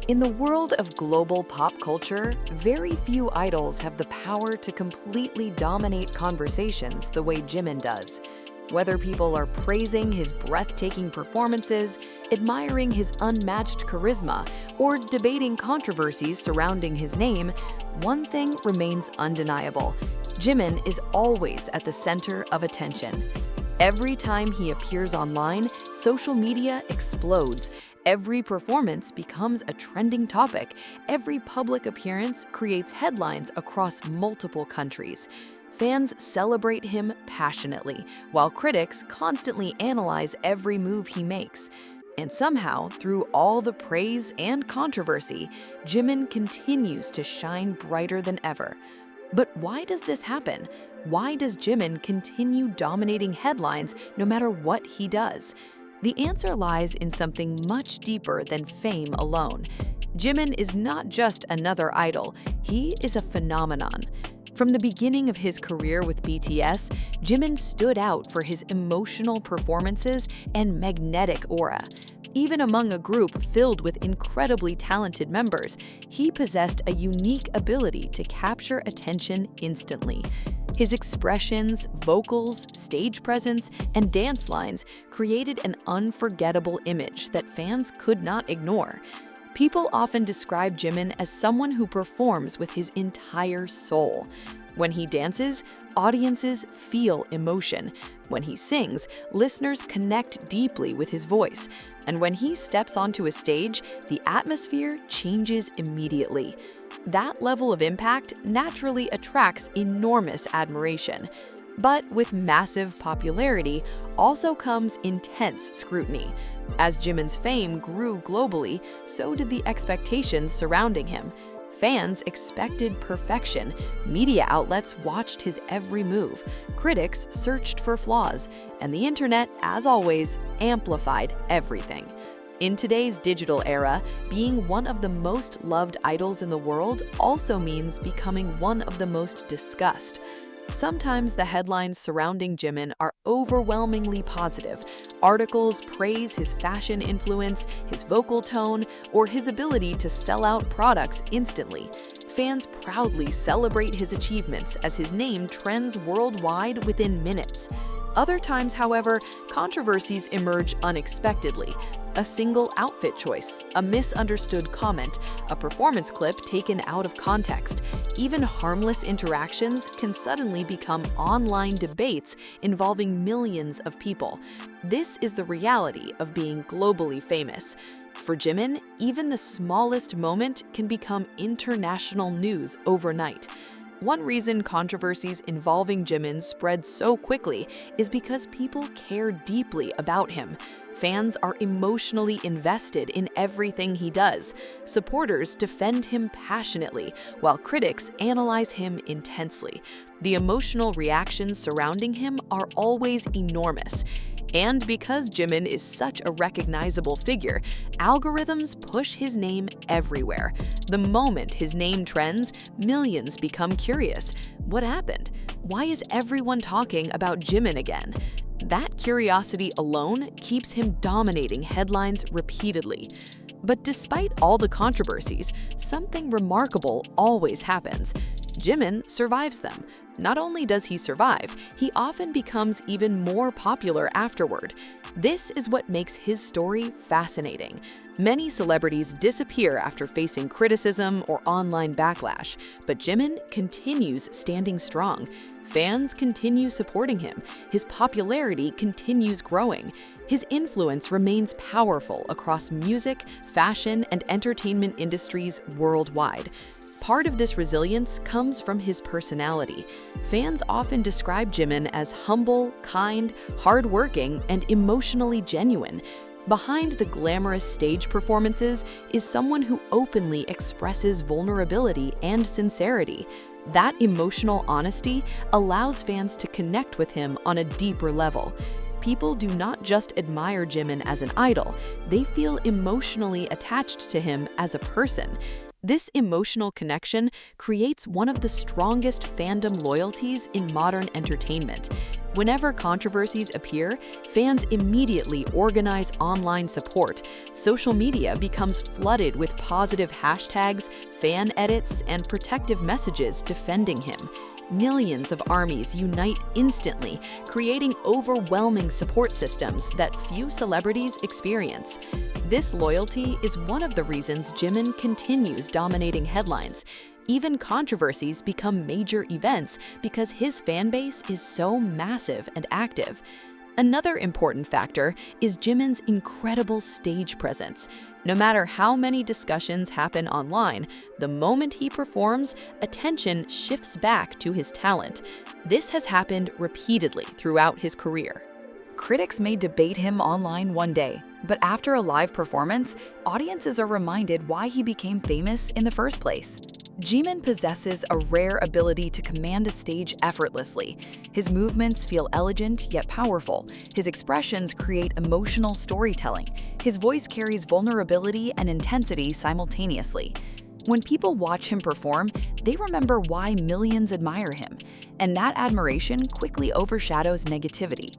In the world of global pop culture, very few idols have the power to completely dominate conversations the way Jimin does. Whether people are praising his breathtaking performances, admiring his unmatched charisma, or debating controversies surrounding his name, one thing remains undeniable. Jimin is always at the center of attention. Every time he appears online, social media explodes. Every performance becomes a trending topic. Every public appearance creates headlines across multiple countries. Fans celebrate him passionately, while critics constantly analyze every move he makes. And somehow, through all the praise and controversy, Jimin continues to shine brighter than ever. But why does this happen? Why does Jimin continue dominating headlines no matter what he does? The answer lies in something much deeper than fame alone. Jimin is not just another idol, he is a phenomenon. From the beginning of his career with BTS, Jimin stood out for his emotional performances and magnetic aura. Even among a group filled with incredibly talented members, he possessed a unique ability to capture attention instantly. His expressions, vocals, stage presence, and dance lines created an unforgettable image that fans could not ignore. People often describe Jimin as someone who performs with his entire soul. When he dances, audiences feel emotion. When he sings, listeners connect deeply with his voice. And when he steps onto a stage, the atmosphere changes immediately. That level of impact naturally attracts enormous admiration. But with massive popularity also comes intense scrutiny. As Jimin's fame grew globally, so did the expectations surrounding him. Fans expected perfection, media outlets watched his every move, critics searched for flaws, and the internet, as always, amplified everything. In today's digital era, being one of the most loved idols in the world also means becoming one of the most discussed. Sometimes the headlines surrounding Jimin are overwhelmingly positive. Articles praise his fashion influence, his vocal tone, or his ability to sell out products instantly. Fans proudly celebrate his achievements as his name trends worldwide within minutes. Other times, however, controversies emerge unexpectedly. A single outfit choice, a misunderstood comment, a performance clip taken out of context. Even harmless interactions can suddenly become online debates involving millions of people. This is the reality of being globally famous. For Jimin, even the smallest moment can become international news overnight. One reason controversies involving Jimin spread so quickly is because people care deeply about him. Fans are emotionally invested in everything he does. Supporters defend him passionately, while critics analyze him intensely. The emotional reactions surrounding him are always enormous. And because Jimin is such a recognizable figure, algorithms push his name everywhere. The moment his name trends, millions become curious. What happened? Why is everyone talking about Jimin again? That curiosity alone keeps him dominating headlines repeatedly. But despite all the controversies, something remarkable always happens. Jimin survives them. Not only does he survive, he often becomes even more popular afterward. This is what makes his story fascinating. Many celebrities disappear after facing criticism or online backlash, but Jimin continues standing strong. Fans continue supporting him. His popularity continues growing. His influence remains powerful across music, fashion, and entertainment industries worldwide. Part of this resilience comes from his personality. Fans often describe Jimin as humble, kind, hardworking, and emotionally genuine. Behind the glamorous stage performances is someone who openly expresses vulnerability and sincerity. That emotional honesty allows fans to connect with him on a deeper level. People do not just admire Jimin as an idol, they feel emotionally attached to him as a person. This emotional connection creates one of the strongest fandom loyalties in modern entertainment. Whenever controversies appear, fans immediately organize online support. Social media becomes flooded with positive hashtags, fan edits, and protective messages defending him. Millions of armies unite instantly, creating overwhelming support systems that few celebrities experience. This loyalty is one of the reasons Jimin continues dominating headlines. Even controversies become major events because his fan base is so massive and active. Another important factor is Jimin's incredible stage presence. No matter how many discussions happen online, the moment he performs, attention shifts back to his talent. This has happened repeatedly throughout his career. Critics may debate him online one day, but after a live performance, audiences are reminded why he became famous in the first place. Jimin possesses a rare ability to command a stage effortlessly. His movements feel elegant yet powerful. His expressions create emotional storytelling. His voice carries vulnerability and intensity simultaneously. When people watch him perform, they remember why millions admire him, and that admiration quickly overshadows negativity.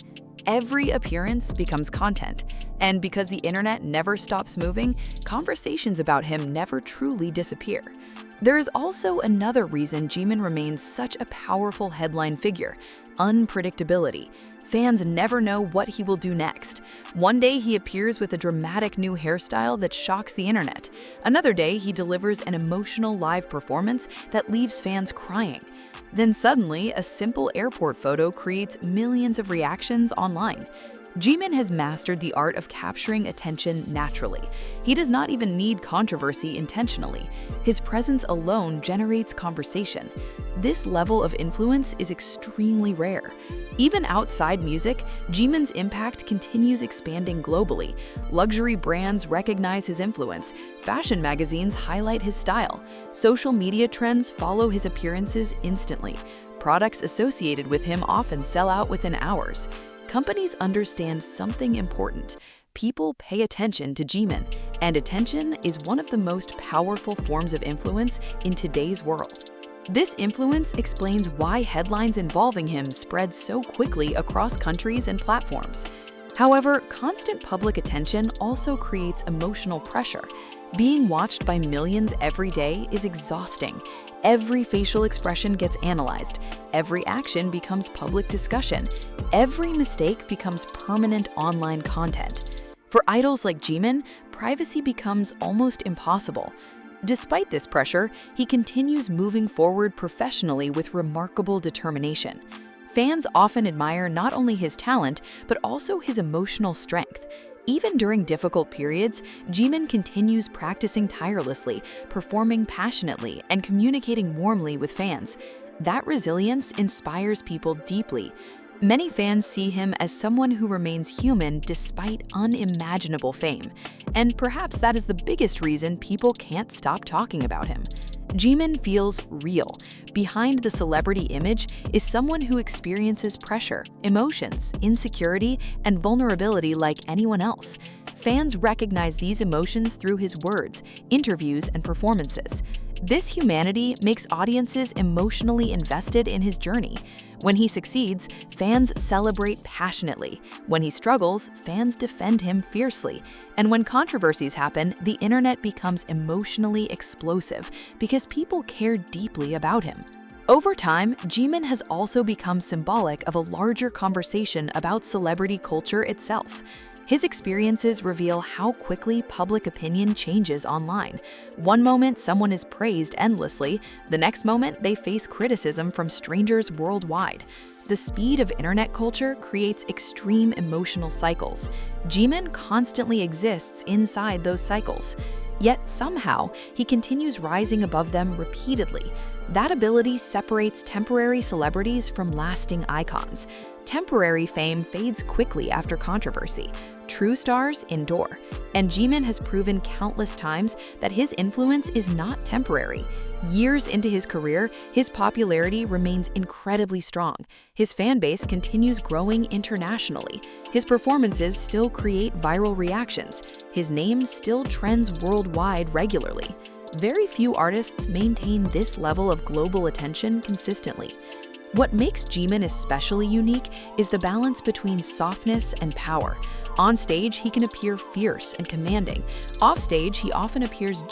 Every appearance becomes content, and because the internet never stops moving, conversations about him never truly disappear. There is also another reason Jimin remains such a powerful headline figure: unpredictability. Fans never know what he will do next. One day he appears with a dramatic new hairstyle that shocks the internet. Another day he delivers an emotional live performance that leaves fans crying. Then suddenly, a simple airport photo creates millions of reactions online. Jimin has mastered the art of capturing attention naturally. He does not even need controversy intentionally. His presence alone generates conversation. This level of influence is extremely rare. Even outside music, Jimin's impact continues expanding globally. Luxury brands recognize his influence. Fashion magazines highlight his style. Social media trends follow his appearances instantly. Products associated with him often sell out within hours. Companies understand something important. People pay attention to Jimin, and attention is one of the most powerful forms of influence in today's world. This influence explains why headlines involving him spread so quickly across countries and platforms. However, constant public attention also creates emotional pressure. Being watched by millions every day is exhausting. Every facial expression gets analyzed. Every action becomes public discussion. Every mistake becomes permanent online content. For idols like Jimin, privacy becomes almost impossible. Despite this pressure, he continues moving forward professionally with remarkable determination. Fans often admire not only his talent, but also his emotional strength. Even during difficult periods, Jimin continues practicing tirelessly, performing passionately, and communicating warmly with fans. That resilience inspires people deeply. Many fans see him as someone who remains human despite unimaginable fame. And perhaps that is the biggest reason people can't stop talking about him. Jimin feels real. Behind the celebrity image is someone who experiences pressure, emotions, insecurity, and vulnerability like anyone else. Fans recognize these emotions through his words, interviews, and performances. This humanity makes audiences emotionally invested in his journey. When he succeeds, fans celebrate passionately. When he struggles, fans defend him fiercely. And when controversies happen, the internet becomes emotionally explosive because people care deeply about him. Over time, Jimin has also become symbolic of a larger conversation about celebrity culture itself. His experiences reveal how quickly public opinion changes online. One moment, someone is praised endlessly. The next moment, they face criticism from strangers worldwide. The speed of internet culture creates extreme emotional cycles. Jimin constantly exists inside those cycles. Yet somehow, he continues rising above them repeatedly. That ability separates temporary celebrities from lasting icons. Temporary fame fades quickly after controversy. True stars endure, and Jimin has proven countless times that his influence is not temporary. Years into his career, his popularity remains incredibly strong. His fan base continues growing internationally. His performances still create viral reactions. His name still trends worldwide regularly. Very few artists maintain this level of global attention consistently. What makes Jimin especially unique is the balance between softness and power. On stage, he can appear fierce and commanding. Off stage, he often appears